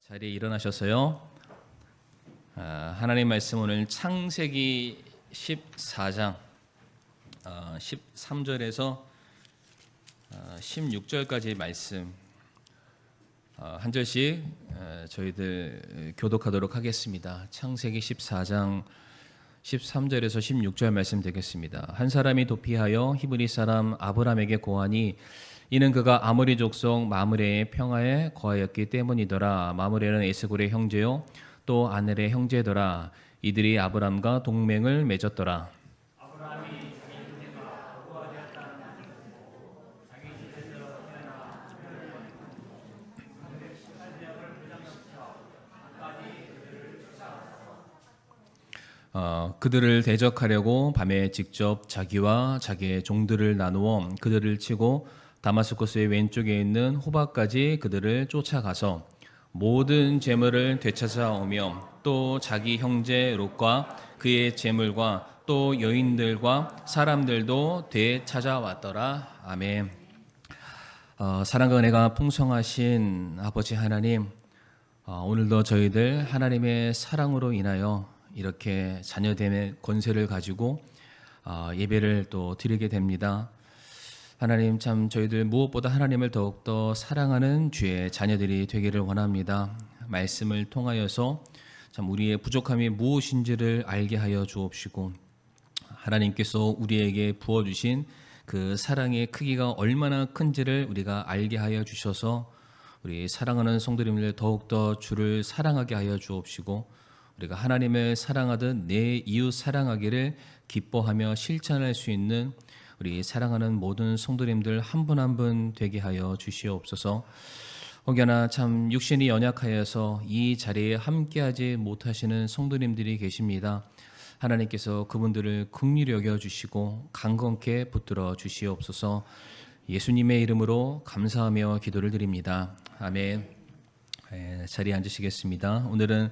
자리에 일어나셔서요. 하나님 말씀 오늘 창세기 14장 13절에서 16절까지 말씀 한 절씩 저희들 교독하도록 하겠습니다. 창세기 14장 13절에서 16절 말씀 되겠습니다. 한 사람이 도피하여 히브리 사람 아브람에게 고하니 이는 그가 아모리 족속 마므레의 평화에 거하였기 때문이더라. 마므레는 에스골의 형제요 또 아넬의 형제더라. 이들이 아브람과 동맹을 맺었더라. 그들을 대적하려고 밤에 직접 자기와 자기의 종들을 나누어 그들을 치고 다마스쿠스의 왼쪽에 있는 호박까지 그들을 쫓아가서 모든 재물을 되찾아오며 또 자기 형제 롯과 그의 재물과 또 여인들과 사람들도 되찾아왔더라. 아멘. 사랑과 은혜가 풍성하신 아버지 하나님, 오늘도 저희들 하나님의 사랑으로 인하여 이렇게 자녀됨의 권세를 가지고 예배를 또 드리게 됩니다. 하나님, 참 저희들 무엇보다 하나님을 더욱더 사랑하는 주의 자녀들이 되기를 원합니다. 말씀을 통하여서 참 우리의 부족함이 무엇인지를 알게 하여 주옵시고, 하나님께서 우리에게 부어주신 그 사랑의 크기가 얼마나 큰지를 우리가 알게 하여 주셔서 우리 사랑하는 성도님들 더욱더 주를 사랑하게 하여 주옵시고, 우리가 하나님을 사랑하듯 내 이웃 사랑하기를 기뻐하며 실천할 수 있는 우리 사랑하는 모든 성도님들 한 분 한 분 되게 하여 주시옵소서. 혹여나 참 육신이 연약하여서 이 자리에 함께하지 못하시는 성도님들이 계십니다. 하나님께서 그분들을 긍휼히 여겨주시고 강건케 붙들어 주시옵소서. 예수님의 이름으로 감사하며 기도를 드립니다. 아멘. 자리에 앉으시겠습니다. 오늘은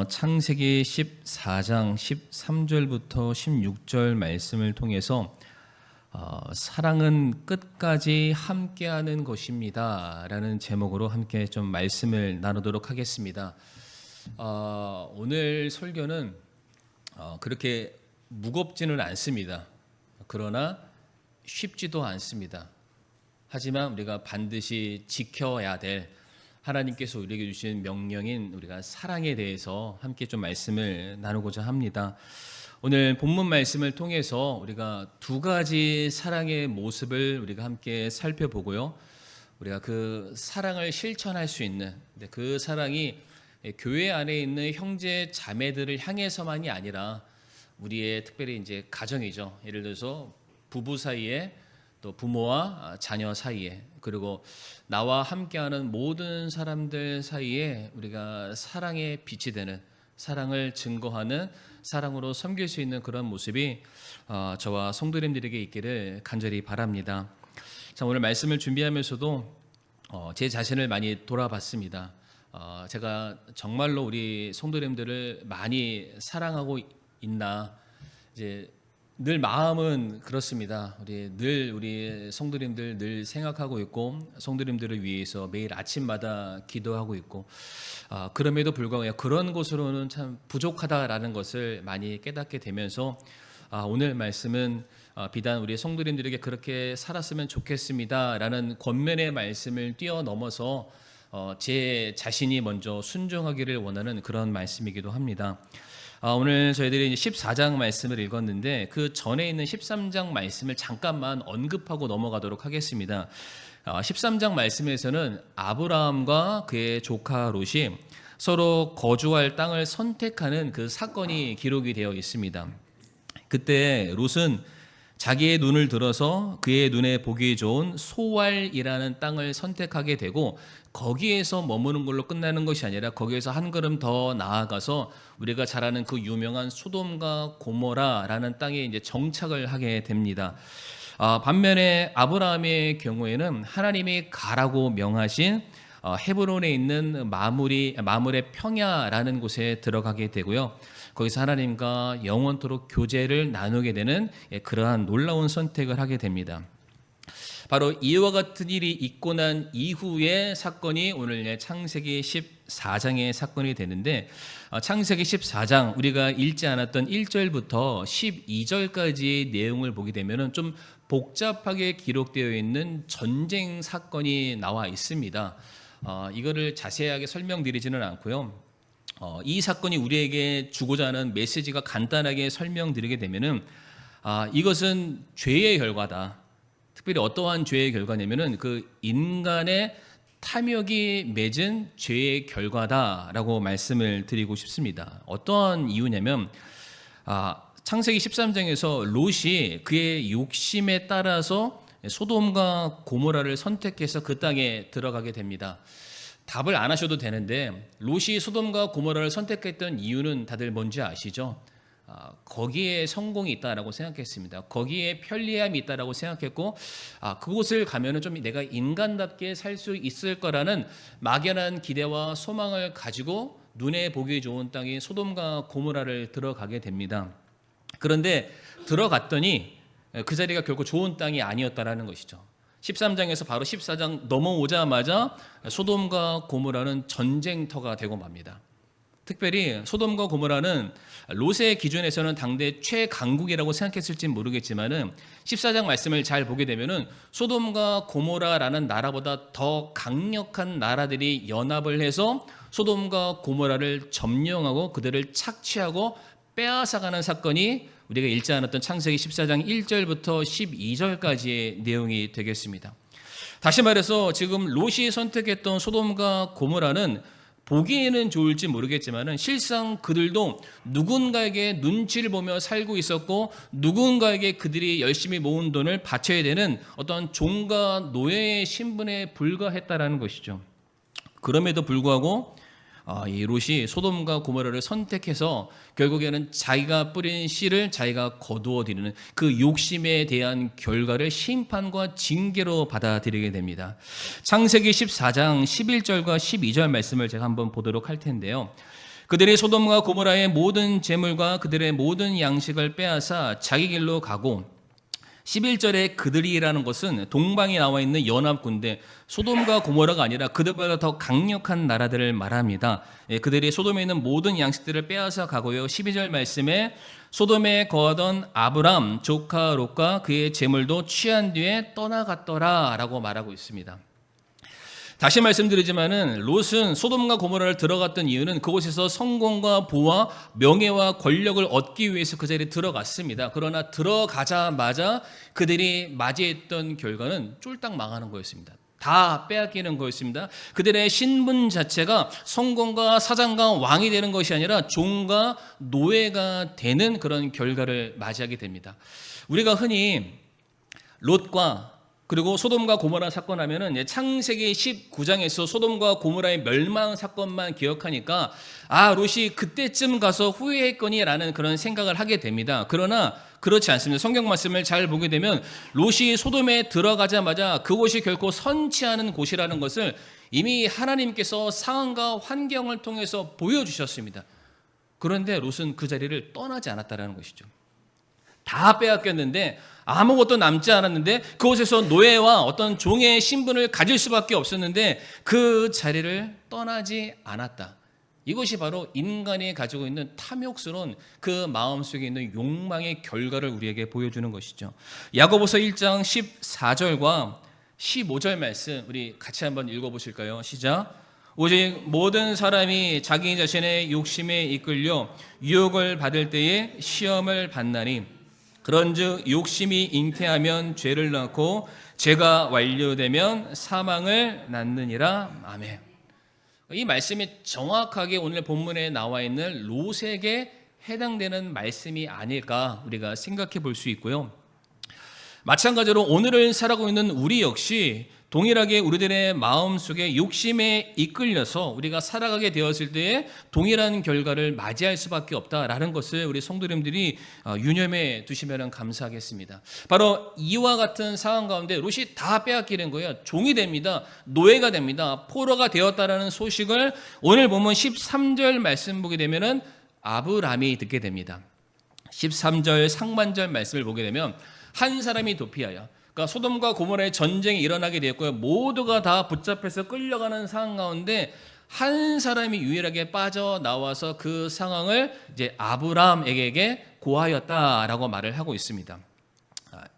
창세기 14장 13절부터 16절 말씀을 통해서 사랑은 끝까지 함께하는 것입니다 라는 제목으로 함께 좀 말씀을 나누도록 하겠습니다. 오늘 설교는 그렇게 무겁지는 않습니다. 그러나 쉽지도 않습니다. 하지만 우리가 반드시 지켜야 될 하나님께서 우리에게 주신 명령인 우리가 사랑에 대해서 함께 좀 말씀을 나누고자 합니다. 오늘 본문 말씀을 통해서 우리가 두 가지 사랑의 모습을 우리가 함께 살펴보고요. 우리가 그 사랑을 실천할 수 있는, 그 사랑이 교회 안에 있는 형제 자매들을 향해서만이 아니라 우리의 특별히 이제 가정이죠. 예를 들어서 부부 사이에, 또 부모와 자녀 사이에, 그리고 나와 함께하는 모든 사람들 사이에 우리가 사랑의 빛이 되는, 사랑을 증거하는, 사랑으로 섬길 수 있는 그런 모습이 저와 성도님들에게 있기를 간절히 바랍니다. 자, 오늘 말씀을 준비하면서도 제 자신을 많이 돌아봤습니다. 제가 정말로 우리 성도님들을 많이 사랑하고 있나, 이제 늘 마음은 그렇습니다. 우리 성도님들 늘 생각하고 있고 성도님들을 위해서 매일 아침마다 기도하고 있고, 그럼에도 불구하고 그런 곳으로는 참 부족하다라는 것을 많이 깨닫게 되면서 오늘 말씀은 비단 우리 성도님들에게 그렇게 살았으면 좋겠습니다라는 권면의 말씀을 뛰어넘어서 제 자신이 먼저 순종하기를 원하는 그런 말씀이기도 합니다. 오늘 저희들이 14장 말씀을 읽었는데 그 전에 있는 13장 말씀을 잠깐만 언급하고 넘어가도록 하겠습니다. 13장 말씀에서는 아브라함과 그의 조카 롯이 서로 거주할 땅을 선택하는 그 사건이 기록이 되어 있습니다. 그때 롯은 자기의 눈을 들어서 그의 눈에 보기 좋은 소알이라는 땅을 선택하게 되고, 거기에서 머무는 걸로 끝나는 것이 아니라 거기에서 한 걸음 더 나아가서 우리가 잘 아는 그 유명한 소돔과 고모라라는 땅에 이제 정착을 하게 됩니다. 반면에 아브라함의 경우에는 하나님이 가라고 명하신 헤브론에 있는 마물의 평야라는 곳에 들어가게 되고요. 거기서 하나님과 영원토록 교제를 나누게 되는 그러한 놀라운 선택을 하게 됩니다. 바로 이와 같은 일이 있고 난 이후의 사건이 오늘 창세기 14장의 사건이 되는데, 창세기 14장 우리가 읽지 않았던 1절부터 12절까지의 내용을 보게 되면 좀 복잡하게 기록되어 있는 전쟁 사건이 나와 있습니다. 이거를 자세하게 설명드리지는 않고요. 이 사건이 우리에게 주고자 하는 메시지가 간단하게 설명드리게 되면은, 이것은 죄의 결과다. 특별히 어떠한 죄의 결과냐면은 그 인간의 탐욕이 맺은 죄의 결과다라고 말씀을 드리고 싶습니다. 어떠한 이유냐면, 창세기 13장에서 롯이 그의 욕심에 따라서 소돔과 고모라를 선택해서 그 땅에 들어가게 됩니다. 답을 안 하셔도 되는데, 롯이 소돔과 고모라를 선택했던 이유는 다들 뭔지 아시죠? 거기에 성공이 있다라고 생각했습니다. 거기에 편리함이 있다라고 생각했고, 그곳을 가면은 좀 내가 인간답게 살 수 있을 거라는 막연한 기대와 소망을 가지고 눈에 보기 좋은 땅인 소돔과 고모라를 들어가게 됩니다. 그런데 들어갔더니 그 자리가 결코 좋은 땅이 아니었다라는 것이죠. 13장에서 바로 14장 넘어오자마자 소돔과 고모라는 전쟁터가 되고 맙니다. 특별히 소돔과 고모라는 롯의 기준에서는 당대 최강국이라고 생각했을지는 모르겠지만은 14장 말씀을 잘 보게 되면은 소돔과 고모라라는 나라보다 더 강력한 나라들이 연합을 해서 소돔과 고모라를 점령하고 그들을 착취하고 빼앗아가는 사건이 우리가 읽지 않았던 창세기 14장 1절부터 12절까지의 내용이 되겠습니다. 다시 말해서 지금 롯이 선택했던 소돔과 고모라는 보기에는 좋을지 모르겠지만 실상 그들도 누군가에게 눈치를 보며 살고 있었고, 누군가에게 그들이 열심히 모은 돈을 바쳐야 되는 어떤 종과 노예의 신분에 불과했다라는 것이죠. 그럼에도 불구하고 이 롯이 소돔과 고모라를 선택해서 결국에는 자기가 뿌린 씨를 자기가 거두어 들이는 그 욕심에 대한 결과를 심판과 징계로 받아들이게 됩니다. 창세기 14장 11절과 12절 말씀을 제가 한번 보도록 할 텐데요. 그들이 소돔과 고모라의 모든 재물과 그들의 모든 양식을 빼앗아 자기 길로 가고, 11절에 그들이라는 것은 동방에 나와 있는 연합군대 소돔과 고모라가 아니라 그들보다 더 강력한 나라들을 말합니다. 그들이 소돔에 있는 모든 양식들을 빼앗아 가고요. 12절 말씀에 소돔에 거하던 아브람 조카 롯과 그의 재물도 취한 뒤에 떠나갔더라 라고 말하고 있습니다. 다시 말씀드리지만은 롯은 소돔과 고모라를 들어갔던 이유는 그곳에서 성공과 부와 명예와 권력을 얻기 위해서 그 자리에 들어갔습니다. 그러나 들어가자마자 그들이 맞이했던 결과는 쫄딱 망하는 거였습니다. 다 빼앗기는 거였습니다. 그들의 신분 자체가 성공과 사장과 왕이 되는 것이 아니라 종과 노예가 되는 그런 결과를 맞이하게 됩니다. 우리가 흔히 롯과 그리고 소돔과 고모라 사건 하면은 창세기 19장에서 소돔과 고모라의 멸망 사건만 기억하니까 롯이 그때쯤 가서 후회했거니라는 그런 생각을 하게 됩니다. 그러나 그렇지 않습니다. 성경 말씀을 잘 보게 되면 롯이 소돔에 들어가자마자 그곳이 결코 선치 않은 곳이라는 것을 이미 하나님께서 상황과 환경을 통해서 보여주셨습니다. 그런데 롯은 그 자리를 떠나지 않았다는 것이죠. 다 빼앗겼는데 아무것도 남지 않았는데 그곳에서 노예와 어떤 종의 신분을 가질 수밖에 없었는데 그 자리를 떠나지 않았다. 이것이 바로 인간이 가지고 있는 탐욕스러운 그 마음속에 있는 욕망의 결과를 우리에게 보여주는 것이죠. 야고보서 1장 14절과 15절 말씀 우리 같이 한번 읽어보실까요? 시작. 오직 모든 사람이 자기 자신의 욕심에 이끌려 유혹을 받을 때에 시험을 받나니, 그런즉 욕심이 잉태하면 죄를 낳고 죄가 완료되면 사망을 낳느니라. 아멘. 이 말씀이 정확하게 오늘 본문에 나와 있는 롯에게 해당되는 말씀이 아닐까 우리가 생각해 볼 수 있고요. 마찬가지로 오늘을 살아가고 있는 우리 역시 동일하게 우리들의 마음속에 욕심에 이끌려서 우리가 살아가게 되었을 때에 동일한 결과를 맞이할 수밖에 없다라는 것을 우리 성도님들이 유념해 두시면 감사하겠습니다. 바로 이와 같은 상황 가운데 롯이 다 빼앗기는 거예요. 종이 됩니다. 노예가 됩니다. 포로가 되었다라는 소식을 오늘 보면 13절 말씀 보게 되면은 아브람이 듣게 됩니다. 13절 상반절 말씀을 보게 되면 한 사람이 도피하여, 그러니까 소돔과 고모라의 전쟁이 일어나게 되었고요. 모두가 다 붙잡혀서 끌려가는 상황 가운데 한 사람이 유일하게 빠져나와서 그 상황을 이제 아브라함에게 고하였다라고 말을 하고 있습니다.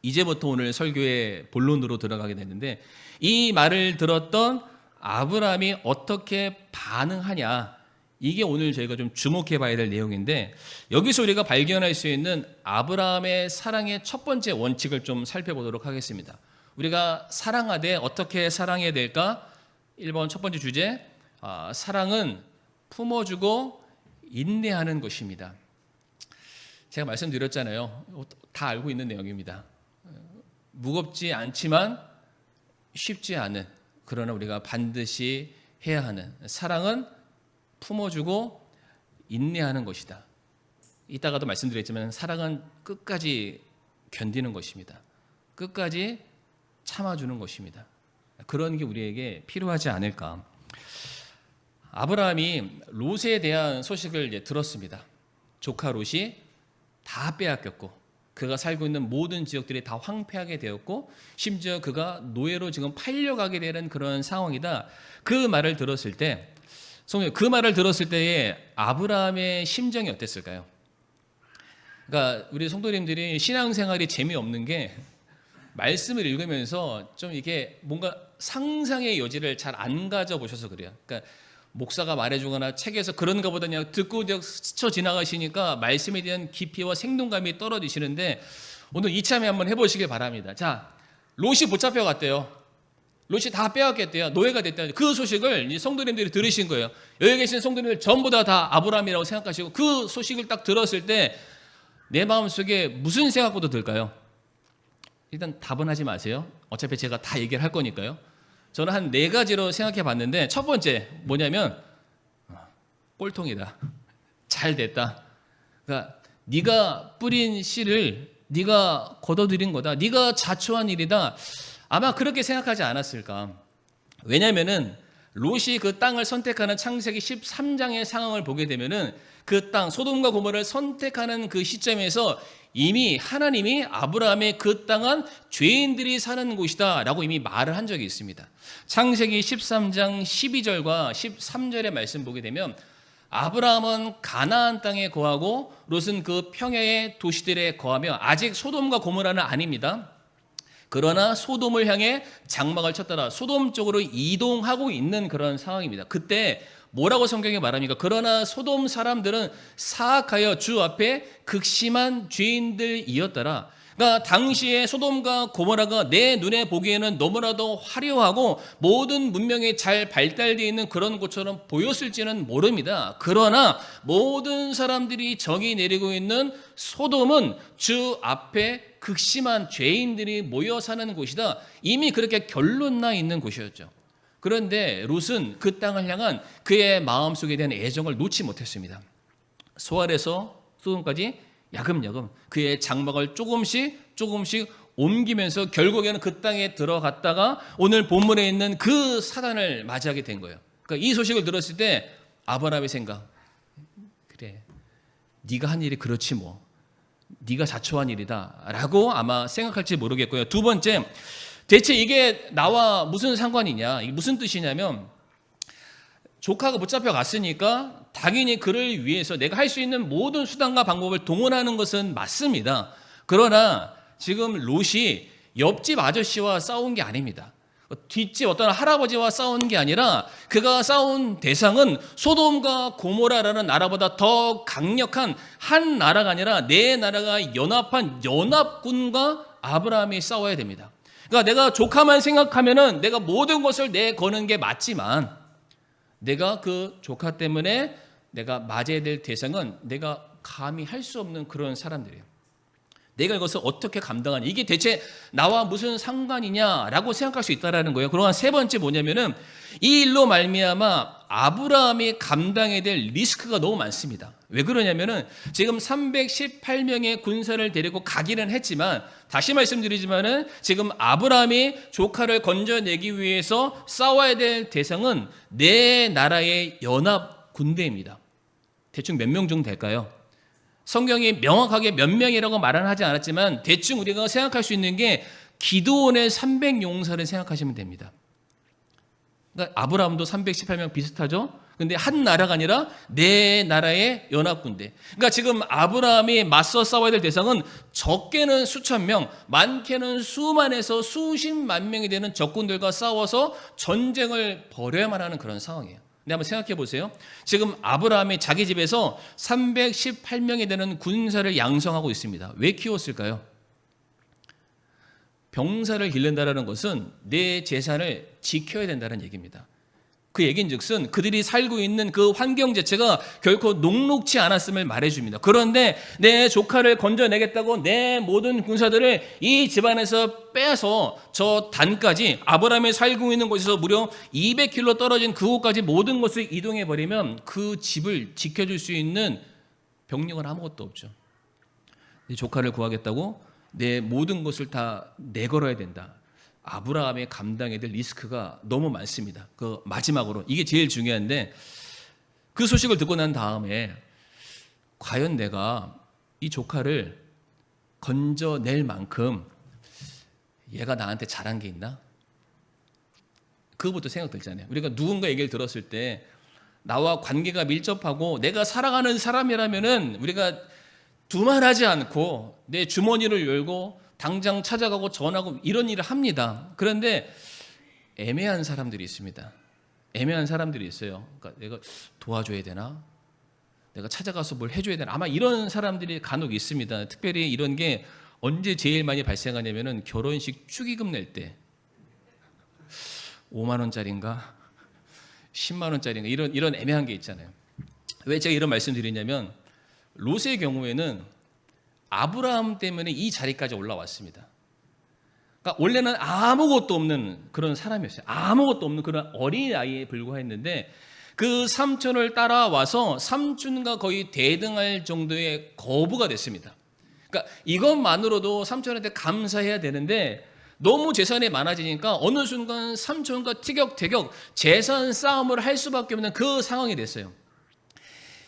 이제부터 오늘 설교의 본론으로 들어가게 되는데, 이 말을 들었던 아브라함이 어떻게 반응하냐, 이게 오늘 저희가 좀 주목해 봐야 될 내용인데, 여기서 우리가 발견할 수 있는 아브라함의 사랑의 첫 번째 원칙을 좀 살펴보도록 하겠습니다. 우리가 사랑하되 어떻게 사랑해야 될까? 1번 첫 번째 주제, 사랑은 품어주고 인내하는 것입니다. 제가 말씀드렸잖아요. 다 알고 있는 내용입니다. 무겁지 않지만 쉽지 않은, 그러나 우리가 반드시 해야 하는, 사랑은 품어주고 인내하는 것이다. 이따가도 말씀드렸지만 사랑은 끝까지 견디는 것입니다. 끝까지 참아주는 것입니다. 그런 게 우리에게 필요하지 않을까. 아브라함이 롯에 대한 소식을 이제 들었습니다. 조카 롯이 다 빼앗겼고 그가 살고 있는 모든 지역들이 다 황폐하게 되었고 심지어 그가 노예로 지금 팔려가게 되는 그런 상황이다. 그 말을 들었을 때, 그 말을 들었을 때의 아브라함의 심정이 어땠을까요? 그러니까 우리 성도님들이 신앙생활이 재미없는 게 말씀을 읽으면서 좀 이게 뭔가 상상의 여지를 잘 안 가져보셔서 그래요. 그러니까 목사가 말해주거나 책에서 그런가 보다 그냥 듣고 스쳐 지나가시니까 말씀에 대한 깊이와 생동감이 떨어지시는데, 오늘 이참에 한번 해보시길 바랍니다. 자, 롯이 붙잡혀 갔대요. 롯이 다 빼앗겼대요. 노예가 됐다. 그 소식을 이 성도님들이 들으신 거예요. 여기 계신 성도님들 전부 다 아브라함이라고 생각하시고 그 소식을 딱 들었을 때 내 마음속에 무슨 생각부터 들까요? 일단 답은 하지 마세요. 어차피 제가 다 얘기를 할 거니까요. 저는 한 4가지로 생각해 봤는데, 첫 번째 뭐냐면 꼴통이다. 잘 됐다. 그러니까 네가 뿌린 씨를 네가 걷어들인 거다. 네가 자초한 일이다. 아마 그렇게 생각하지 않았을까. 왜냐면은 롯이 그 땅을 선택하는 창세기 13장의 상황을 보게 되면은 그 땅 소돔과 고모라를 선택하는 그 시점에서 이미 하나님이 아브라함의 그 땅은 죄인들이 사는 곳이다 라고 이미 말을 한 적이 있습니다. 창세기 13장 12절과 13절의 말씀 보게 되면 아브라함은 가나안 땅에 거하고 롯은 그 평야의 도시들에 거하며, 아직 소돔과 고모라는 아닙니다. 그러나 소돔을 향해 장막을 쳤더라. 소돔 쪽으로 이동하고 있는 그런 상황입니다. 그때 뭐라고 성경이 말합니까? 그러나 소돔 사람들은 사악하여 주 앞에 극심한 죄인들이었더라. 그러니까 당시에 소돔과 고모라가 내 눈에 보기에는 너무나도 화려하고 모든 문명이 잘 발달되어 있는 그런 곳처럼 보였을지는 모릅니다. 그러나 모든 사람들이 정이 내리고 있는 소돔은 주 앞에 극심한 죄인들이 모여 사는 곳이다. 이미 그렇게 결론나 있는 곳이었죠. 그런데 롯은 그 땅을 향한 그의 마음속에 대한 애정을 놓지 못했습니다. 소알에서 소돔까지 야금야금 그의 장막을 조금씩 옮기면서 결국에는 그 땅에 들어갔다가 오늘 본문에 있는 그 사단을 맞이하게 된 거예요. 그러니까 이 소식을 들었을 때 아브라함의 생각, 그래, 네가 한 일이 그렇지 뭐, 네가 자초한 일이다 라고 아마 생각할지 모르겠고요. 두 번째, 대체 이게 나와 무슨 상관이냐, 이게 무슨 뜻이냐면, 조카가 붙잡혀 갔으니까 당연히 그를 위해서 내가 할 수 있는 모든 수단과 방법을 동원하는 것은 맞습니다. 그러나 지금 롯이 옆집 아저씨와 싸운 게 아닙니다. 뒷집 어떤 할아버지와 싸운 게 아니라 그가 싸운 대상은 소돔과 고모라라는 나라보다 더 강력한 한 나라가 아니라 네 나라가 연합한 연합군과 아브라함이 싸워야 됩니다. 그러니까 내가 조카만 생각하면은 내가 모든 것을 내거는 게 맞지만, 내가 그 조카 때문에 내가 맞아야 될 대상은 내가 감히 할 수 없는 그런 사람들이에요. 내가 이것을 어떻게 감당하니, 이게 대체 나와 무슨 상관이냐라고 생각할 수 있다라는 거예요. 그러나 세 번째 뭐냐면은 이 일로 말미암아 아브라함이 감당해야 될 리스크가 너무 많습니다. 왜 그러냐면은 지금 318명의 군사를 데리고 가기는 했지만, 다시 말씀드리지만은 지금 아브라함이 조카를 건져내기 위해서 싸워야 될 대상은 네 나라의 연합 군대입니다. 대충 몇 명 정도 될까요? 성경이 명확하게 몇 명이라고 말은 하지 않았지만 대충 우리가 생각할 수 있는 게 기드온의 300용사를 생각하시면 됩니다. 그러니까 아브라함도 318명 비슷하죠? 근데 한 나라가 아니라 네 나라의 연합군대. 그러니까 지금 아브라함이 맞서 싸워야 될 대상은 적게는 수천 명, 많게는 수만에서 수십만 명이 되는 적군들과 싸워서 전쟁을 벌여야만 하는 그런 상황이에요. 근데 한번 생각해 보세요. 지금 아브라함이 자기 집에서 318명이 되는 군사를 양성하고 있습니다. 왜 키웠을까요? 병사를 기른다는 것은 내 재산을 지켜야 된다는 얘기입니다. 그 얘기인즉슨 그들이 살고 있는 그 환경 자체가 결코 녹록지 않았음을 말해줍니다. 그런데 내 조카를 건져내겠다고 내 모든 군사들을 이 집안에서 빼서 저 단까지 아브라함이 살고 있는 곳에서 무려 200km 떨어진 그곳까지 모든 것을 이동해버리면 그 집을 지켜줄 수 있는 병력은 아무것도 없죠. 내 조카를 구하겠다고 내 모든 것을 다 내걸어야 된다. 아브라함의 감당해야 될 리스크가 너무 많습니다. 그 마지막으로 이게 제일 중요한데, 그 소식을 듣고 난 다음에 과연 내가 이 조카를 건져낼 만큼 얘가 나한테 잘한 게 있나? 그거부터 생각 들잖아요. 우리가 누군가 얘기를 들었을 때 나와 관계가 밀접하고 내가 사랑하는 사람이라면은 우리가 두말하지 않고 내 주머니를 열고 당장 찾아가고 전하고 이런 일을 합니다. 그런데 애매한 사람들이 있습니다. 애매한 사람들이 있어요. 그러니까 내가 도와줘야 되나? 내가 찾아가서 뭘 해줘야 되나? 아마 이런 사람들이 간혹 있습니다. 특별히 이런 게 언제 제일 많이 발생하냐면은 결혼식 축의금 낼 때 5만 원짜리인가 10만 원짜리인가 이런 애매한 게 있잖아요. 왜 제가 이런 말씀 드리냐면, 롯의 경우에는 아브라함 때문에 이 자리까지 올라왔습니다. 그러니까 원래는 아무것도 없는 그런 사람이었어요. 아무것도 없는 그런 어린아이에 불과했는데 그 삼촌을 따라와서 삼촌과 거의 대등할 정도의 거부가 됐습니다. 그러니까 이것만으로도 삼촌한테 감사해야 되는데 너무 재산이 많아지니까 어느 순간 삼촌과 티격태격 재산 싸움을 할 수밖에 없는 그 상황이 됐어요.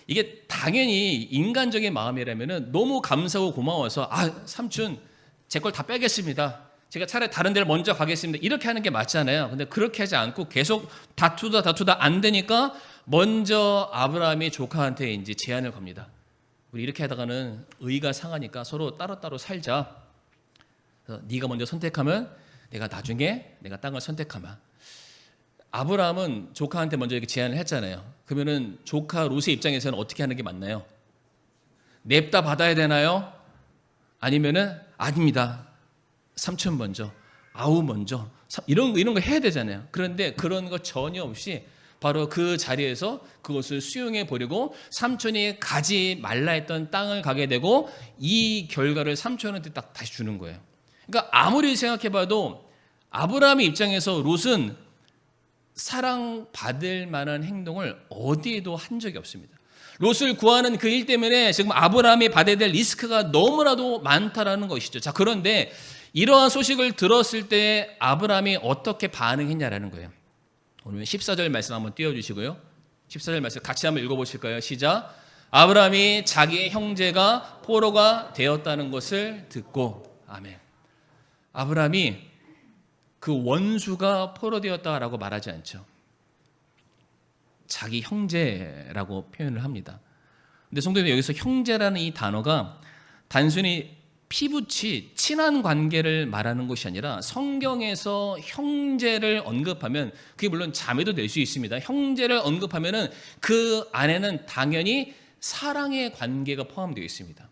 이게 당연히 인간적인 마음이라면 너무 감사하고 고마워서 삼촌 제 걸 다 빼겠습니다. 제가 차라리 다른 데를 먼저 가겠습니다. 이렇게 하는 게 맞잖아요. 근데 그렇게 하지 않고 계속 다투다 안 되니까 먼저 아브라함이 조카한테 이제 제안을 겁니다. 우리 이렇게 하다가는 의가 상하니까 서로 따로따로 살자. 그래서 네가 먼저 선택하면 내가 나중에 내가 땅을 선택하마. 아브라함은 조카한테 먼저 이렇게 제안을 했잖아요. 그러면은 조카 롯의 입장에서는 어떻게 하는 게 맞나요? 냅다 받아야 되나요? 아니면은 아닙니다. 삼촌 먼저, 아우 먼저 이런 거 해야 되잖아요. 그런데 그런 거 전혀 없이 바로 그 자리에서 그것을 수용해 버리고 삼촌이 가지 말라 했던 땅을 가게 되고 이 결과를 삼촌한테 딱 다시 주는 거예요. 그러니까 아무리 생각해봐도 아브라함의 입장에서 롯은 사랑받을 만한 행동을 어디에도 한 적이 없습니다. 롯을 구하는 그 일 때문에 지금 아브라함이 받아야 될 리스크가 너무나도 많다라는 것이죠. 자, 그런데 이러한 소식을 들었을 때 아브라함이 어떻게 반응했냐라는 거예요. 오늘 14절 말씀 한번 띄워주시고요. 14절 말씀 같이 한번 읽어보실까요? 시작. 아브라함이 자기의 형제가 포로가 되었다는 것을 듣고. 아멘. 아브라함이 그 원수가 포로되었다라고 말하지 않죠. 자기 형제라고 표현을 합니다. 근데 성도님, 여기서 형제라는 이 단어가 단순히 피부치 친한 관계를 말하는 것이 아니라 성경에서 형제를 언급하면 그게 물론 자매도 될 수 있습니다. 형제를 언급하면은 그 안에는 당연히 사랑의 관계가 포함되어 있습니다.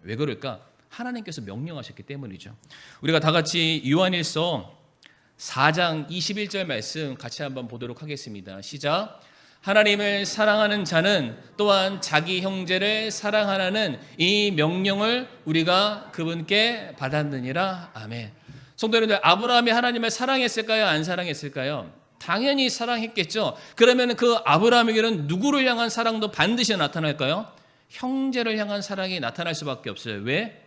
왜 그럴까? 하나님께서 명령하셨기 때문이죠. 우리가 다 같이 요한일서 4장 21절 말씀 같이 한번 보도록 하겠습니다. 시작. 하나님을 사랑하는 자는 또한 자기 형제를 사랑하라는 이 명령을 우리가 그분께 받았느니라. 아멘. 성도 여러분들, 아브라함이 하나님을 사랑했을까요? 안 사랑했을까요? 당연히 사랑했겠죠. 그러면 그 아브라함에게는 누구를 향한 사랑도 반드시 나타날까요? 형제를 향한 사랑이 나타날 수밖에 없어요. 왜?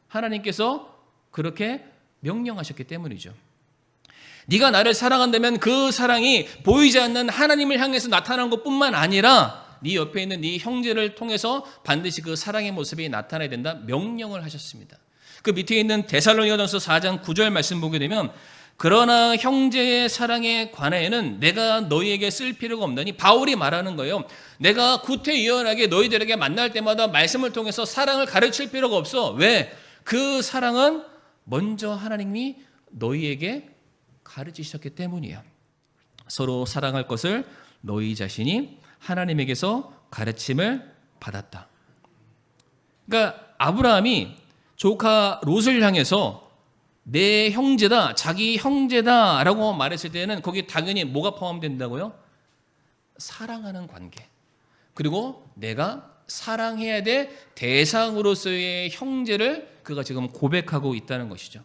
하나님께서 그렇게 명령하셨기 때문이죠. 네가 나를 사랑한다면 그 사랑이 보이지 않는 하나님을 향해서 나타난 것뿐만 아니라 네 옆에 있는 네 형제를 통해서 반드시 그 사랑의 모습이 나타나야 된다 명령을 하셨습니다. 그 밑에 있는 데살로니가전서 4장 9절 말씀 보게 되면 그러나 형제의 사랑에 관하여는 내가 너희에게 쓸 필요가 없나니 바울이 말하는 거예요. 내가 구태의연하게 너희들에게 만날 때마다 말씀을 통해서 사랑을 가르칠 필요가 없어. 왜? 그 사랑은 먼저 하나님이 너희에게 가르치셨기 때문이야. 서로 사랑할 것을 너희 자신이 하나님에게서 가르침을 받았다. 그러니까 아브라함이 조카 롯을 향해서 내 형제다, 자기 형제다라고 말했을 때는 거기 당연히 뭐가 포함된다고요? 사랑하는 관계. 그리고 내가 사랑해야 될 대상으로서의 형제를 그가 지금 고백하고 있다는 것이죠.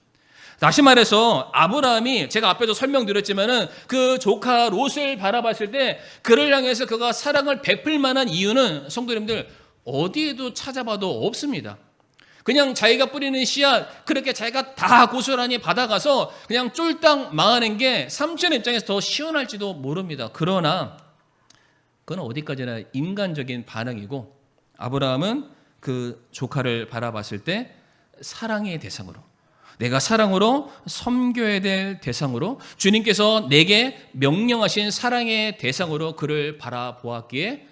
다시 말해서 아브라함이 제가 앞에도 설명드렸지만은 그 조카 롯을 바라봤을 때 그를 향해서 그가 사랑을 베풀 만한 이유는 성도님들 어디에도 찾아봐도 없습니다. 그냥 자기가 뿌리는 씨앗 그렇게 자기가 다 고스란히 받아가서 그냥 쫄딱 망하는 게 삼촌 입장에서 더 시원할지도 모릅니다. 그러나 그건 어디까지나 인간적인 반응이고 아브라함은 그 조카를 바라봤을 때 사랑의 대상으로 내가 사랑으로 섬겨야 될 대상으로 주님께서 내게 명령하신 사랑의 대상으로 그를 바라보았기에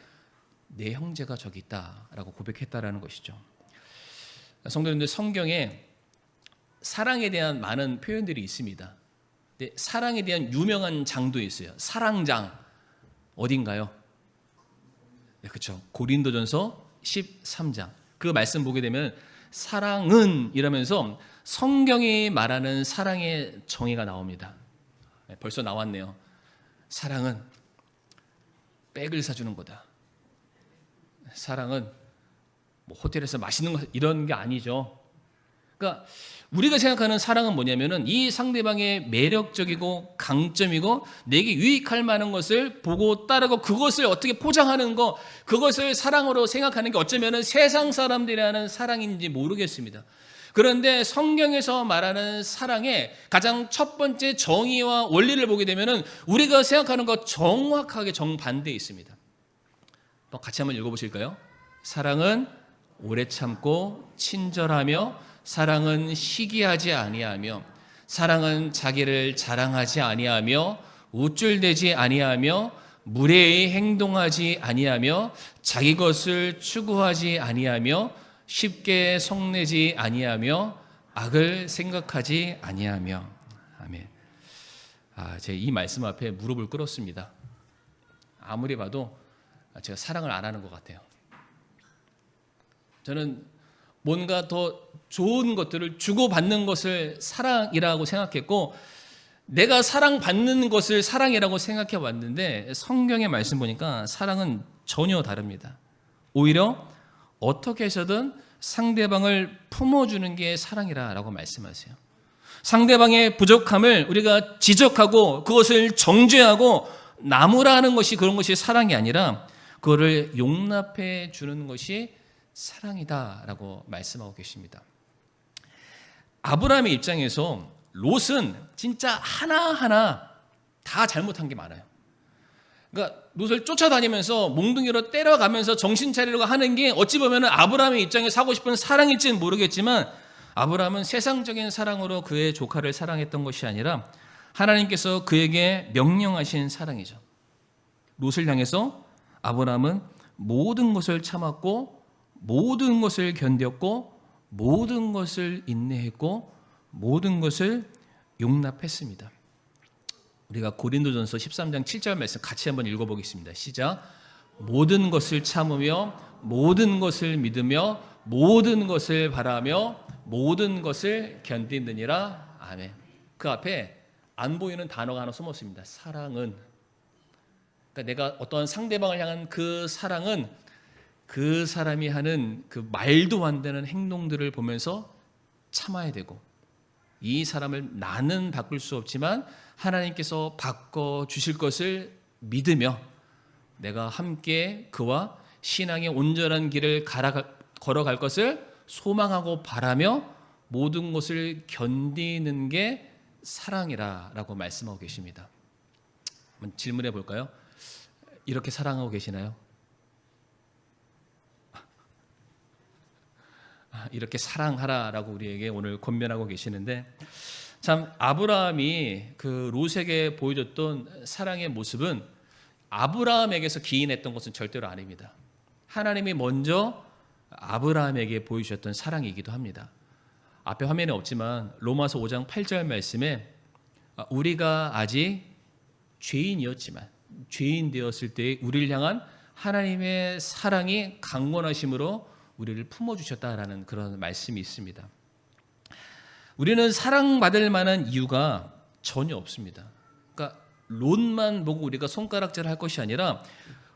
내 형제가 저기 있다라고 고백했다라는 것이죠. 성도님들 성경에 사랑에 대한 많은 표현들이 있습니다. 근데 사랑에 대한 유명한 장도 있어요. 사랑장 어딘가요? 네, 그렇죠. 고린도전서 13장. 그 말씀 보게 되면 사랑은 이러면서 성경이 말하는 사랑의 정의가 나옵니다. 네, 벌써 나왔네요. 사랑은 백을 사주는 거다. 사랑은 뭐 호텔에서 맛있는 거 이런 게 아니죠. 그러니까 우리가 생각하는 사랑은 뭐냐면은 이 상대방의 매력적이고 강점이고 내게 유익할 만한 것을 보고 따르고 그것을 어떻게 포장하는 거 그것을 사랑으로 생각하는 게 어쩌면은 세상 사람들이 하는 사랑인지 모르겠습니다. 그런데 성경에서 말하는 사랑의 가장 첫 번째 정의와 원리를 보게 되면은 우리가 생각하는 것 정확하게 정반대에 있습니다. 같이 한번 읽어보실까요? 사랑은 오래 참고 친절하며 사랑은 시기하지 아니하며 사랑은 자기를 자랑하지 아니하며 우쭐대지 아니하며 무례히 행동하지 아니하며 자기 것을 추구하지 아니하며 쉽게 성내지 아니하며 악을 생각하지 아니하며. 아멘. 제가 이 말씀 앞에 무릎을 꿇었습니다. 아무리 봐도 제가 사랑을 안 하는 것 같아요. 저는 뭔가 더 좋은 것들을 주고받는 것을 사랑이라고 생각했고 내가 사랑받는 것을 사랑이라고 생각해 왔는데 성경의 말씀 보니까 사랑은 전혀 다릅니다. 오히려 어떻게 해서든 상대방을 품어주는 게 사랑이라고 말씀하세요. 상대방의 부족함을 우리가 지적하고 그것을 정죄하고 나무라는 것이 그런 것이 사랑이 아니라 그거를 용납해 주는 것이 사랑이다라고 말씀하고 계십니다. 아브라함의 입장에서 롯은 진짜 하나하나 다 잘못한 게 많아요. 그러니까 롯을 쫓아다니면서 몽둥이로 때려가면서 정신 차리려고 하는 게 어찌 보면 아브라함의 입장에서 하고 싶은 사랑일지는 모르겠지만 아브라함은 세상적인 사랑으로 그의 조카를 사랑했던 것이 아니라 하나님께서 그에게 명령하신 사랑이죠. 롯을 향해서 아브라함은 모든 것을 참았고 모든 것을 견뎠고 모든 것을 인내했고 모든 것을 용납했습니다. 우리가 고린도전서 13장 7절 말씀 같이 한번 읽어보겠습니다. 시작. 모든 것을 참으며 모든 것을 믿으며 모든 것을 바라며 모든 것을 견디느니라. 아멘. 그 앞에 안 보이는 단어가 하나 숨었습니다. 사랑은. 그러니까 내가 어떤 상대방을 향한 그 사랑은 그 사람이 하는 그 말도 안 되는 행동들을 보면서 참아야 되고 이 사람을 나는 바꿀 수 없지만 하나님께서 바꿔주실 것을 믿으며 내가 함께 그와 신앙의 온전한 길을 걸어갈 것을 소망하고 바라며 모든 것을 견디는 게 사랑이라고 말씀하고 계십니다. 한번 질문해 볼까요? 이렇게 사랑하고 계시나요? 이렇게 사랑하라라고 우리에게 오늘 권면하고 계시는데, 참 아브라함이 그 롯에게 보여줬던 사랑의 모습은 아브라함에게서 기인했던 것은 절대로 아닙니다. 하나님이 먼저 아브라함에게 보여주셨던 사랑이기도 합니다. 앞에 화면에 없지만 로마서 5장 8절 말씀에 우리가 아직 죄인이었지만 죄인 되었을 때 우리를 향한 하나님의 사랑이 강권하심으로 우리를 품어주셨다라는 그런 말씀이 있습니다. 우리는 사랑받을 만한 이유가 전혀 없습니다. 그러니까 롯만 보고 우리가 손가락질 할 것이 아니라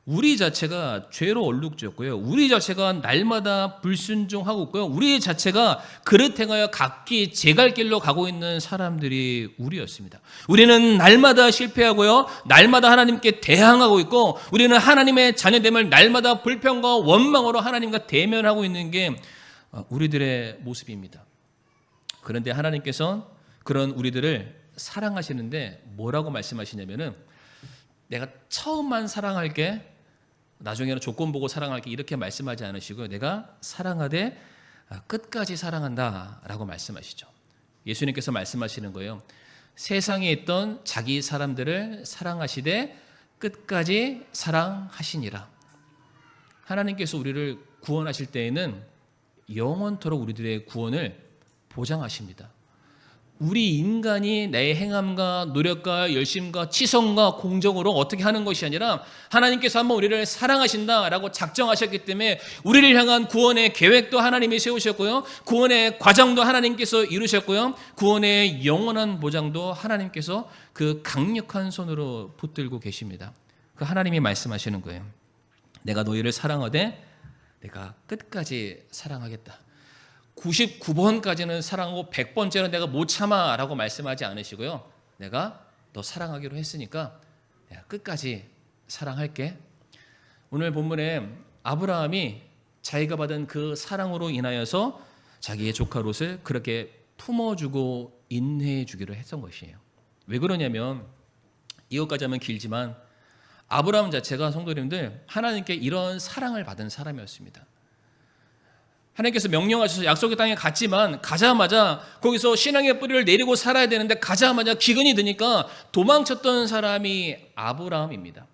우리 자체가 죄로 얼룩졌고요. 우리 자체가 날마다 불순종하고 있고요. 우리 자체가 그릇 행하여 각기 제갈 길로 가고 있는 사람들이 우리였습니다. 우리는 날마다 실패하고요. 날마다 하나님께 대항하고 있고, 우리는 하나님의 자녀됨을 날마다 불평과 원망으로 하나님과 대면하고 있는 게 우리들의 모습입니다. 그런데 하나님께서는 그런 우리들을 사랑하시는데 뭐라고 말씀하시냐면은, 내가 처음만 사랑할게, 나중에는 조건 보고 사랑할게, 이렇게 말씀하지 않으시고 내가 사랑하되 끝까지 사랑한다 라고 말씀하시죠. 예수님께서 말씀하시는 거예요. 세상에 있던 자기 사람들을 사랑하시되 끝까지 사랑하시니라. 하나님께서 우리를 구원하실 때에는 영원토록 우리들의 구원을 보장하십니다. 우리 인간이 내 행함과 노력과 열심과 치성과 공적으로 어떻게 하는 것이 아니라 하나님께서 한번 우리를 사랑하신다라고 작정하셨기 때문에 우리를 향한 구원의 계획도 하나님이 세우셨고요. 구원의 과정도 하나님께서 이루셨고요. 구원의 영원한 보장도 하나님께서 그 강력한 손으로 붙들고 계십니다. 그 하나님이 말씀하시는 거예요. 내가 너희를 사랑하되 내가 끝까지 사랑하겠다. 99번까지는 사랑하고 100번째는 내가 못 참아 라고 말씀하지 않으시고요. 내가 너 사랑하기로 했으니까 내가 끝까지 사랑할게. 오늘 본문에 아브라함이 자기가 받은 그 사랑으로 인하여서 자기의 조카 롯을 그렇게 품어주고 인내해 주기로 했던 것이에요. 왜 그러냐면, 이것까지 하면 길지만 아브라함 자체가 성도님들 하나님께 이런 사랑을 받은 사람이었습니다. 하나님께서 명령하셔서 약속의 땅에 갔지만 가자마자 거기서 신앙의 뿌리를 내리고 살아야 되는데 가자마자 기근이 드니까 도망쳤던 사람이 아브라함입니다.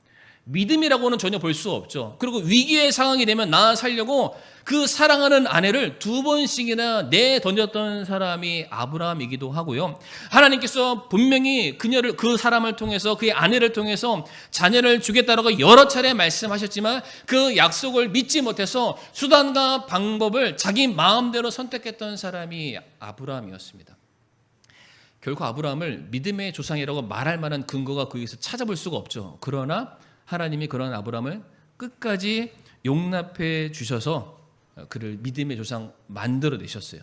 믿음이라고는 전혀 볼 수 없죠. 그리고 위기의 상황이 되면 나 살려고 그 사랑하는 아내를 2번씩이나 내던졌던 사람이 아브라함이기도 하고요. 하나님께서 분명히 그 사람을 통해서, 그의 아내를 통해서 자녀를 주겠다라고 여러 차례 말씀하셨지만 그 약속을 믿지 못해서 수단과 방법을 자기 마음대로 선택했던 사람이 아브라함이었습니다. 결코 아브라함을 믿음의 조상이라고 말할 만한 근거가 거기서 찾아볼 수가 없죠. 그러나 하나님이 그런 아브라함을 끝까지 용납해 주셔서 그를 믿음의 조상 만들어 내셨어요.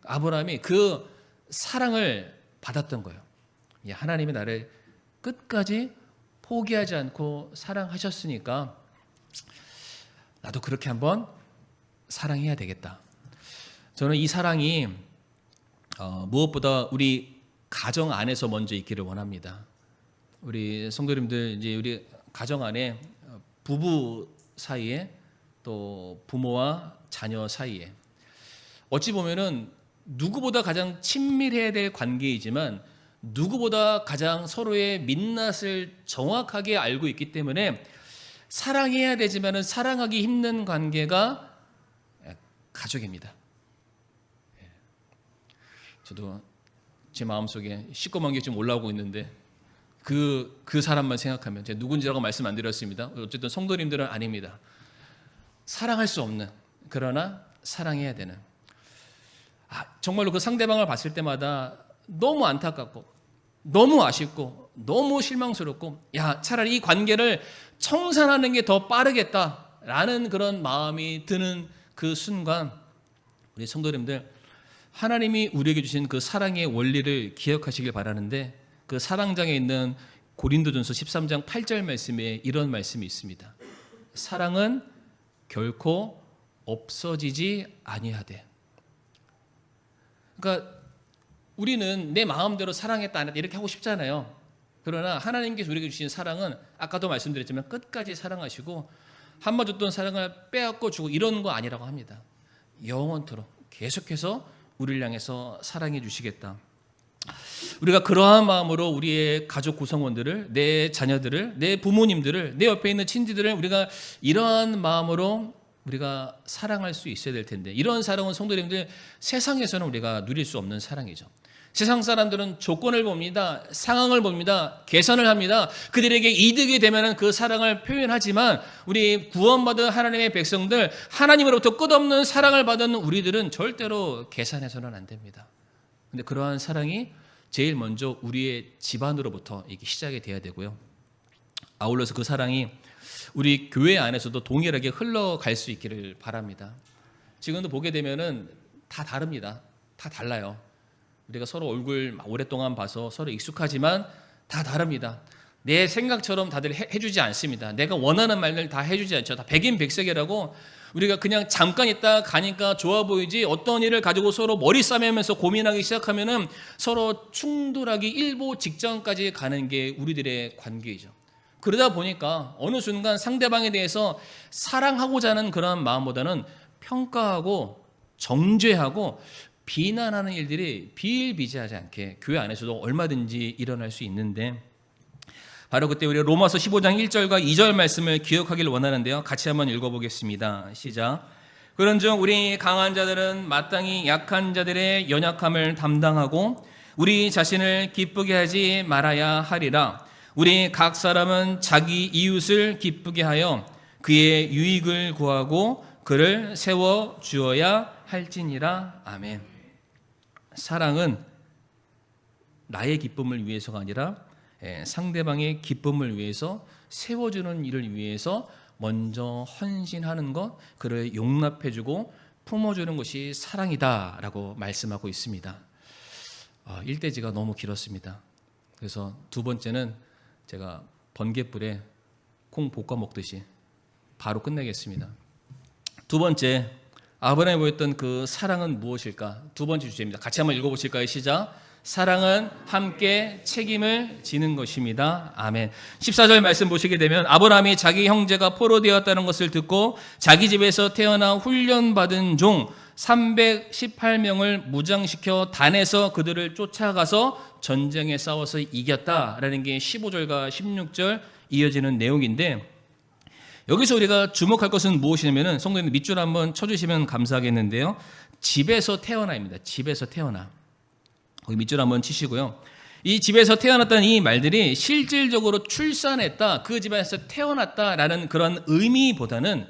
아브라함이 그 사랑을 받았던 거예요. 하나님이 나를 끝까지 포기하지 않고 사랑하셨으니까 나도 그렇게 한번 사랑해야 되겠다. 저는 이 사랑이 무엇보다 우리 가정 안에서 먼저 있기를 원합니다. 우리 성도님들, 이제 우리 가정 안에 부부 사이에 또 부모와 자녀 사이에 어찌 보면은 누구보다 가장 친밀해야 될 관계이지만 누구보다 가장 서로의 민낯을 정확하게 알고 있기 때문에 사랑해야 되지만은 사랑하기 힘든 관계가 가족입니다. 저도 제 마음속에 시꺼먼 게 좀 올라오고 있는데 그 사람만 생각하면, 제가 누군지라고 말씀 안 드렸습니다. 어쨌든 성도님들은 아닙니다. 사랑할 수 없는, 그러나 사랑해야 되는, 정말로 그 상대방을 봤을 때마다 너무 안타깝고 너무 아쉽고 너무 실망스럽고, 차라리 이 관계를 청산하는 게 더 빠르겠다라는 그런 마음이 드는 그 순간, 우리 성도님들 하나님이 우리에게 주신 그 사랑의 원리를 기억하시길 바라는데, 그 사랑장에 있는 고린도전서 13장 8절 말씀에 이런 말씀이 있습니다. 사랑은 결코 없어지지 아니하되. 그러니까 우리는 내 마음대로 사랑했다 이렇게 하고 싶잖아요. 그러나 하나님께서 우리에게 주신 사랑은 아까도 말씀드렸지만 끝까지 사랑하시고 한 번 줬던 사랑을 빼앗고 주고 이런 거 아니라고 합니다. 영원토록 계속해서 우리를 향해서 사랑해 주시겠다. 우리가 그러한 마음으로 우리의 가족 구성원들을, 내 자녀들을, 내 부모님들을, 내 옆에 있는 친지들을 우리가 이러한 마음으로 우리가 사랑할 수 있어야 될 텐데, 이런 사랑은 성도님들 세상에서는 우리가 누릴 수 없는 사랑이죠. 세상 사람들은 조건을 봅니다. 상황을 봅니다. 계산을 합니다. 그들에게 이득이 되면 그 사랑을 표현하지만 우리 구원받은 하나님의 백성들, 하나님으로부터 끝없는 사랑을 받은 우리들은 절대로 계산해서는 안 됩니다. 근데 그러한 사랑이 제일 먼저 우리의 집안으로부터 이게 시작이 돼야 되고요. 아울러서 그 사랑이 우리 교회 안에서도 동일하게 흘러갈 수 있기를 바랍니다. 지금도 보게 되면은 다 다릅니다. 다 달라요. 우리가 서로 얼굴 오랫동안 봐서 서로 익숙하지만 다 다릅니다. 내 생각처럼 다들 해주지 않습니다. 내가 원하는 말들 다 해주지 않죠. 다 백인백색이라고 우리가 그냥 잠깐 있다 가니까 좋아 보이지, 어떤 일을 가지고 서로 머리 싸매면서 고민하기 시작하면은 서로 충돌하기 일보 직전까지 가는 게 우리들의 관계이죠. 그러다 보니까 어느 순간 상대방에 대해서 사랑하고자 하는 그런 마음보다는 평가하고 정죄하고 비난하는 일들이 비일비재하지 않게 교회 안에서도 얼마든지 일어날 수 있는데, 바로 그때 우리 로마서 15장 1절과 2절 말씀을 기억하기를 원하는데요. 같이 한번 읽어보겠습니다. 시작. 그런즉 우리 강한 자들은 마땅히 약한 자들의 연약함을 담당하고 우리 자신을 기쁘게 하지 말아야 하리라. 우리 각 사람은 자기 이웃을 기쁘게 하여 그의 유익을 구하고 그를 세워 주어야 할지니라. 아멘. 사랑은 나의 기쁨을 위해서가 아니라 상대방의 기쁨을 위해서, 세워주는 일을 위해서 먼저 헌신하는 것, 그를 용납해주고 품어주는 것이 사랑이다라고 말씀하고 있습니다. 1대지가 너무 길었습니다. 그래서 두 번째는 제가 번갯불에 콩 볶아 먹듯이 바로 끝내겠습니다. 두 번째, 아브라함이 보였던 그 사랑은 무엇일까? 두 번째 주제입니다. 같이 한번 읽어보실까요? 시작. 사랑은 함께 책임을 지는 것입니다. 아멘. 14절 말씀 보시게 되면 아브라함이 자기 형제가 포로되었다는 것을 듣고 자기 집에서 태어나 훈련받은 종 318명을 무장시켜 단에서 그들을 쫓아가서 전쟁에 싸워서 이겼다라는 게 15절과 16절 이어지는 내용인데, 여기서 우리가 주목할 것은 무엇이냐면은, 성도님 밑줄 한번 쳐주시면 감사하겠는데요. 집에서 태어나입니다. 집에서 태어나. 거기 밑줄 한번 치시고요. 이 집에서 태어났다는 이 말들이 실질적으로 출산했다, 그 집에서 태어났다라는 그런 의미보다는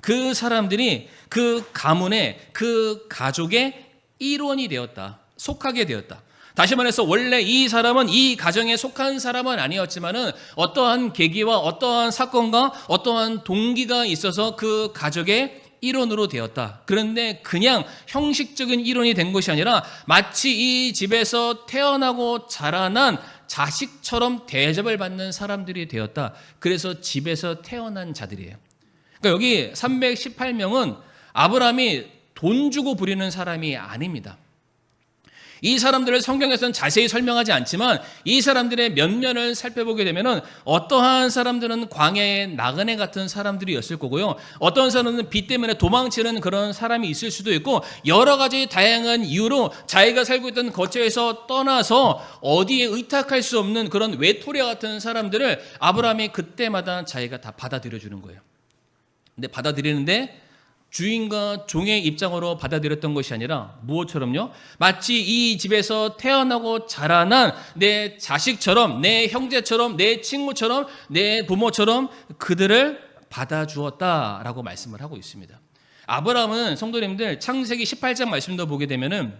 그 사람들이 그 가문의, 그 가족의 일원이 되었다, 속하게 되었다. 다시 말해서 원래 이 사람은 이 가정에 속한 사람은 아니었지만은 어떠한 계기와 어떠한 사건과 어떠한 동기가 있어서 그 가족의 일원으로 되었다. 그런데 그냥 형식적인 일원이 된 것이 아니라 마치 이 집에서 태어나고 자라난 자식처럼 대접을 받는 사람들이 되었다. 그래서 집에서 태어난 자들이에요. 그러니까 여기 318명은 아브라함이 돈 주고 부리는 사람이 아닙니다. 이 사람들을 성경에서는 자세히 설명하지 않지만 이 사람들의 면면을 살펴보게 되면은 어떠한 사람들은 광야의 나그네 같은 사람들이었을 거고요. 어떤 사람은 비 때문에 도망치는 그런 사람이 있을 수도 있고, 여러 가지 다양한 이유로 자기가 살고 있던 거처에서 떠나서 어디에 의탁할 수 없는 그런 외톨이 같은 사람들을 아브라함이 그때마다 자기가 다 받아들여 주는 거예요. 근데 받아들이는데 주인과 종의 입장으로 받아들였던 것이 아니라 무엇처럼요? 마치 이 집에서 태어나고 자라난 내 자식처럼, 내 형제처럼, 내 친구처럼, 내 부모처럼 그들을 받아주었다라고 말씀을 하고 있습니다. 아브라함은 성도님들 창세기 18장 말씀도 보게 되면은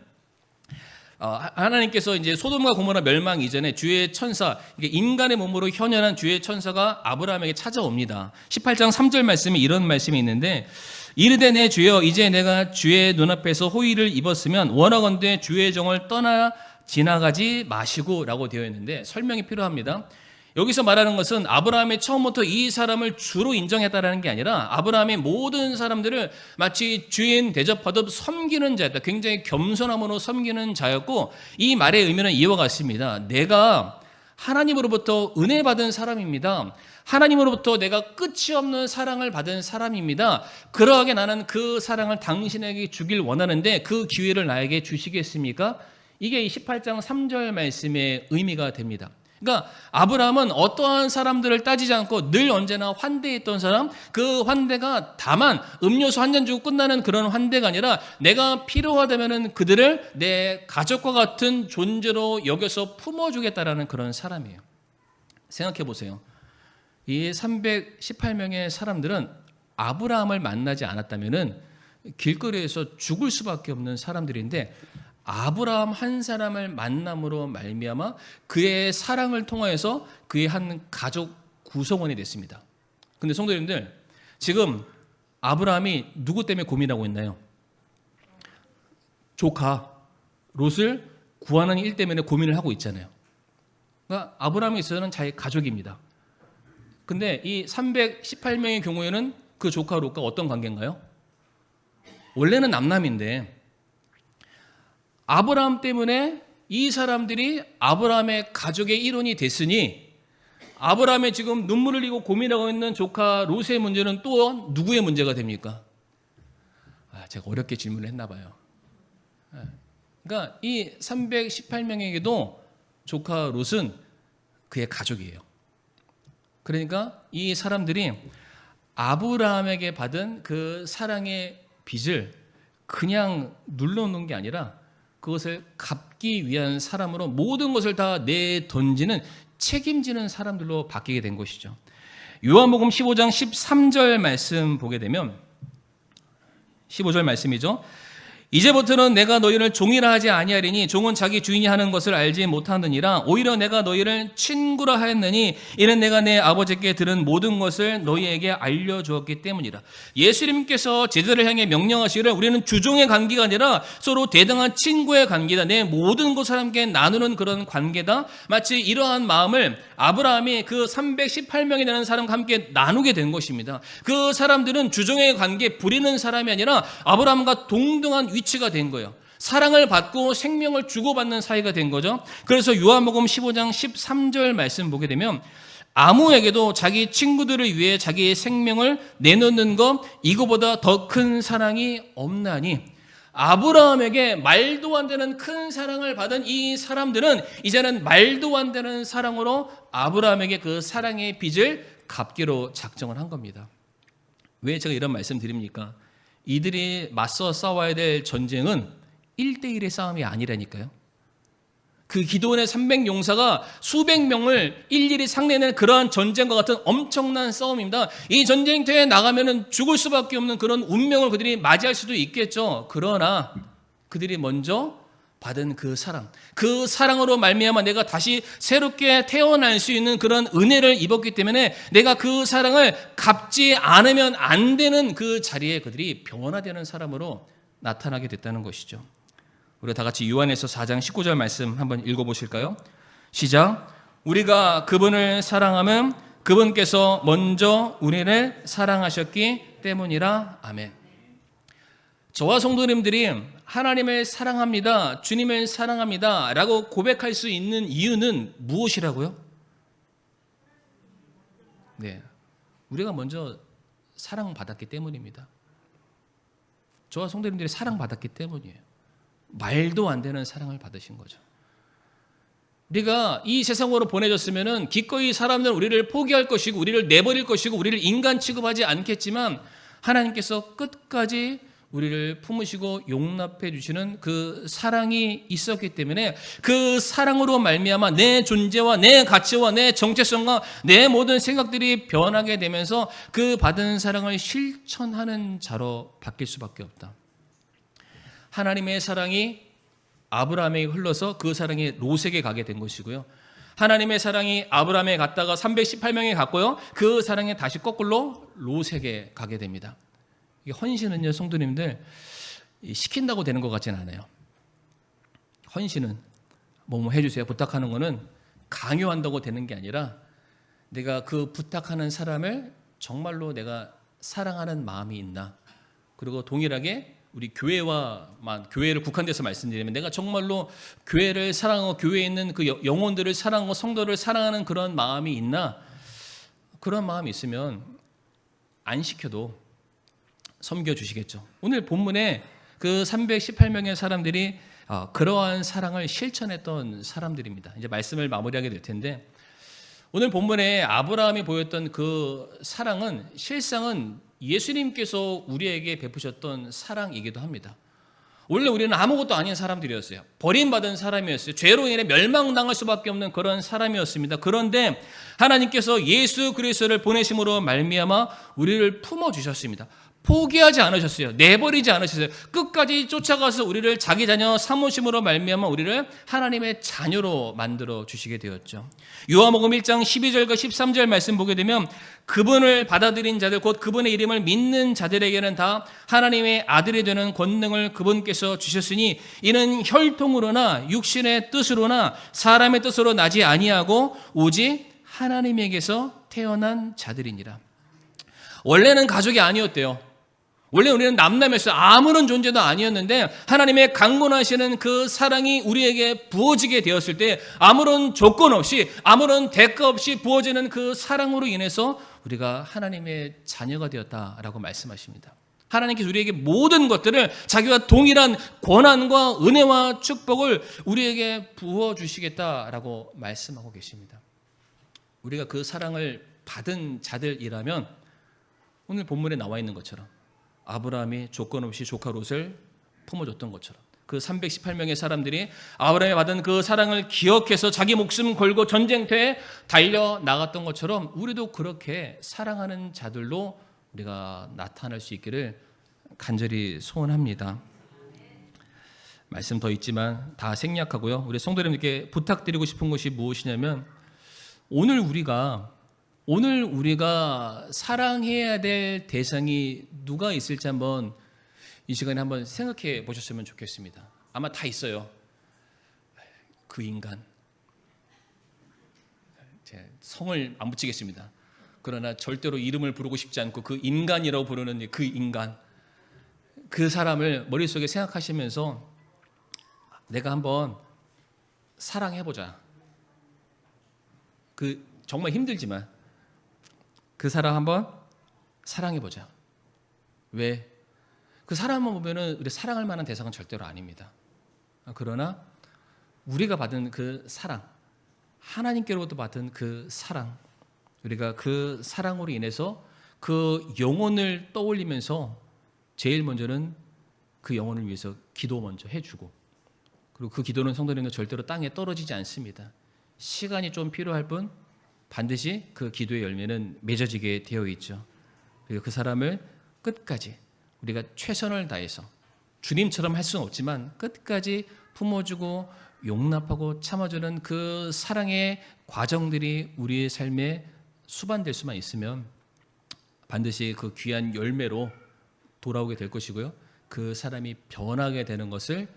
하나님께서 이제 소돔과 고모라 멸망 이전에 주의 천사, 인간의 몸으로 현현한 주의 천사가 아브라함에게 찾아옵니다. 18장 3절 말씀에 이런 말씀이 있는데, 이르되 내 주여 이제 내가 주의 눈앞에서 호의를 입었으면 원하건대 주의 정을 떠나 지나가지 마시고 라고 되어 있는데, 설명이 필요합니다. 여기서 말하는 것은 아브라함이 처음부터 이 사람을 주로 인정했다라는 게 아니라 아브라함이 모든 사람들을 마치 주인 대접하듯 섬기는 자였다. 굉장히 겸손함으로 섬기는 자였고, 이 말의 의미는 이와 같습니다. 내가 하나님으로부터 은혜 받은 사람입니다. 하나님으로부터 내가 끝이 없는 사랑을 받은 사람입니다. 그러하게 나는 그 사랑을 당신에게 주길 원하는데 그 기회를 나에게 주시겠습니까? 이게 이 18장 3절 말씀의 의미가 됩니다. 그러니까 아브라함은 어떠한 사람들을 따지지 않고 늘 언제나 환대했던 사람, 그 환대가 다만 음료수 한 잔 주고 끝나는 그런 환대가 아니라 내가 필요하다면 그들을 내 가족과 같은 존재로 여겨서 품어주겠다라는 그런 사람이에요. 생각해 보세요. 이 318명의 사람들은 아브라함을 만나지 않았다면 길거리에서 죽을 수밖에 없는 사람들인데 아브라함 한 사람을 만남으로 말미암아 그의 사랑을 통하여서 그의 한 가족 구성원이 됐습니다. 근데 성도님들, 지금 아브라함이 누구 때문에 고민하고 있나요? 조카 롯을 구하는 일 때문에 고민을 하고 있잖아요. 그러니까 아브라함에 있어서는 자기 가족입니다. 근데 이 318명의 경우에는 그 조카 롯과 어떤 관계인가요? 원래는 남남인데 아브라함 때문에 이 사람들이 아브라함의 가족의 일원이 됐으니 아브라함의 지금 눈물을 흘리고 고민하고 있는 조카 롯의 문제는 또 누구의 문제가 됩니까? 제가 어렵게 질문을 했나 봐요. 그러니까 이 318명에게도 조카 롯은 그의 가족이에요. 그러니까 이 사람들이 아브라함에게 받은 그 사랑의 빚을 그냥 눌러놓은 게 아니라 그것을 갚기 위한 사람으로 모든 것을 다 내던지는 책임지는 사람들로 바뀌게 된 것이죠. 요한복음 15장 13절 말씀 보게 되면 15절 말씀이죠. 이제부터는 내가 너희를 종이라 하지 아니하리니 종은 자기 주인이 하는 것을 알지 못하느니라. 오히려 내가 너희를 친구라 하였느니 이는 내가 내 아버지께 들은 모든 것을 너희에게 알려주었기 때문이라. 예수님께서 제자를 향해 명령하시기를 우리는 주종의 관계가 아니라 서로 대등한 친구의 관계다. 내 모든 것을 함께 나누는 그런 관계다. 마치 이러한 마음을 아브라함이 그 318명이 되는 사람과 함께 나누게 된 것입니다. 그 사람들은 주종의 관계 부리는 사람이 아니라 아브라함과 동등한 위치가 된 거예요. 사랑을 받고 생명을 주고받는 사이가 된 거죠. 그래서 요한복음 15장 13절 말씀 보게 되면 아무에게도 자기 친구들을 위해 자기의 생명을 내놓는 것 이거보다 더 큰 사랑이 없나니 아브라함에게 말도 안 되는 큰 사랑을 받은 이 사람들은 이제는 말도 안 되는 사랑으로 아브라함에게 그 사랑의 빚을 갚기로 작정을 한 겁니다. 왜 제가 이런 말씀 드립니까? 이들이 맞서 싸워야 될 전쟁은 1대1의 싸움이 아니라니까요. 그 기도원의 300용사가 수백 명을 일일이 상대하는 그러한 전쟁과 같은 엄청난 싸움입니다. 이 전쟁터에 나가면 죽을 수밖에 없는 그런 운명을 그들이 맞이할 수도 있겠죠. 그러나 그들이 먼저 받은 그 사랑, 그 사랑으로 말미암아 내가 다시 새롭게 태어날 수 있는 그런 은혜를 입었기 때문에 내가 그 사랑을 갚지 않으면 안 되는 그 자리에 그들이 변화되는 사람으로 나타나게 됐다는 것이죠. 우리 다 같이 요한에서 4장 19절 말씀 한번 읽어보실까요? 시작. 우리가 그분을 사랑하면 그분께서 먼저 우리를 사랑하셨기 때문이라. 아멘. 저와 성도님들이 하나님을 사랑합니다, 주님을 사랑합니다 라고 고백할 수 있는 이유는 무엇이라고요? 네, 우리가 먼저 사랑받았기 때문입니다. 저와 성도님들이 사랑받았기 때문이에요. 말도 안 되는 사랑을 받으신 거죠. 우리가 이 세상으로 보내졌으면 기꺼이 사람들은 우리를 포기할 것이고 우리를 내버릴 것이고 우리를 인간 취급하지 않겠지만 하나님께서 끝까지 우리를 품으시고 용납해 주시는 그 사랑이 있었기 때문에 그 사랑으로 말미암아 내 존재와 내 가치와 내 정체성과 내 모든 생각들이 변하게 되면서 그 받은 사랑을 실천하는 자로 바뀔 수밖에 없다. 하나님의 사랑이 아브라함에게 흘러서 그 사랑이 롯에게 가게 된 것이고요. 하나님의 사랑이 아브라함에 갔다가 318명에 갔고요. 그 사랑이 다시 거꾸로 롯에게 가게 됩니다. 이 헌신은요, 성도님들 시킨다고 되는 것 같지는 않아요. 헌신은 뭐 해주세요 부탁하는 거는 강요한다고 되는 게 아니라 내가 그 부탁하는 사람을 정말로 내가 사랑하는 마음이 있나, 그리고 동일하게 우리 교회를 국한돼서 말씀드리면 내가 정말로 교회를 사랑하고 교회에 있는 그 영혼들을 사랑하고 성도를 사랑하는 그런 마음이 있나? 그런 마음이 있으면 안 시켜도 섬겨주시겠죠. 오늘 본문에 그 318명의 사람들이 그러한 사랑을 실천했던 사람들입니다. 이제 말씀을 마무리하게 될 텐데 오늘 본문에 아브라함이 보였던 그 사랑은 실상은 예수님께서 우리에게 베푸셨던 사랑이기도 합니다. 원래 우리는 아무것도 아닌 사람들이었어요. 버림받은 사람이었어요. 죄로 인해 멸망당할 수밖에 없는 그런 사람이었습니다. 그런데 하나님께서 예수 그리스도를 보내심으로 말미암아 우리를 품어주셨습니다. 포기하지 않으셨어요. 내버리지 않으셨어요. 끝까지 쫓아가서 우리를 자기 자녀 삼으심으로 말미암아 우리를 하나님의 자녀로 만들어 주시게 되었죠. 요한복음 1장 12절과 13절 말씀 보게 되면 그분을 받아들인 자들 곧 그분의 이름을 믿는 자들에게는 다 하나님의 아들이 되는 권능을 그분께서 주셨으니 이는 혈통으로나 육신의 뜻으로나 사람의 뜻으로 나지 아니하고 오직 하나님에게서 태어난 자들이니라. 원래는 가족이 아니었대요. 원래 우리는 남남이었어요. 아무런 존재도 아니었는데 하나님의 강권하시는 그 사랑이 우리에게 부어지게 되었을 때 아무런 조건 없이 아무런 대가 없이 부어지는 그 사랑으로 인해서 우리가 하나님의 자녀가 되었다라고 말씀하십니다. 하나님께서 우리에게 모든 것들을 자기와 동일한 권한과 은혜와 축복을 우리에게 부어주시겠다라고 말씀하고 계십니다. 우리가 그 사랑을 받은 자들이라면 오늘 본문에 나와 있는 것처럼 아브라함이 조건 없이 조카 롯을 품어줬던 것처럼 그 318명의 사람들이 아브라함이 받은 그 사랑을 기억해서 자기 목숨 걸고 전쟁터에 달려나갔던 것처럼 우리도 그렇게 사랑하는 자들로 우리가 나타날 수 있기를 간절히 소원합니다. 말씀 더 있지만 다 생략하고요. 우리 성도님들께 부탁드리고 싶은 것이 무엇이냐면 오늘 우리가 사랑해야 될 대상이 누가 있을지 한번 이 시간에 한번 생각해 보셨으면 좋겠습니다. 아마 다 있어요. 그 인간. 제 성을 안 붙이겠습니다. 그러나 절대로 이름을 부르고 싶지 않고 그 인간이라고 부르는 그 인간. 그 사람을 머릿속에 생각하시면서 내가 한번 사랑해보자. 그 정말 힘들지만 그 사람 한번 사랑해보자. 왜? 그 사람만 보면은 우리 사랑할 만한 대상은 절대로 아닙니다. 그러나 우리가 받은 그 사랑, 하나님께로부터 받은 그 사랑, 우리가 그 사랑으로 인해서 그 영혼을 떠올리면서 제일 먼저는 그 영혼을 위해서 기도 먼저 해주고 그리고 그 기도는 성도님들 절대로 땅에 떨어지지 않습니다. 시간이 좀 필요할 뿐 반드시 그 기도의 열매는 맺어지게 되어 있죠. 그리고 그 사람을 끝까지 우리가 최선을 다해서 주님처럼 할 수는 없지만 끝까지 품어주고 용납하고 참아주는 그 사랑의 과정들이 우리의 삶에 수반될 수만 있으면 반드시 그 귀한 열매로 돌아오게 될 것이고요. 그 사람이 변하게 되는 것을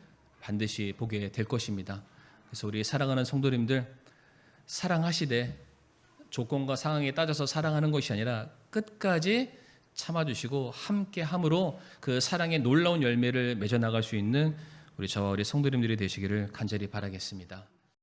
반드시 보게 될 것입니다. 그래서 우리 사랑하는 성도님들 사랑하시되 조건과 상황에 따져서 사랑하는 것이 아니라 끝까지 참아주시고 함께함으로 그 사랑의 놀라운 열매를 맺어나갈 수 있는 우리 저와 우리 성도님들이 되시기를 간절히 바라겠습니다.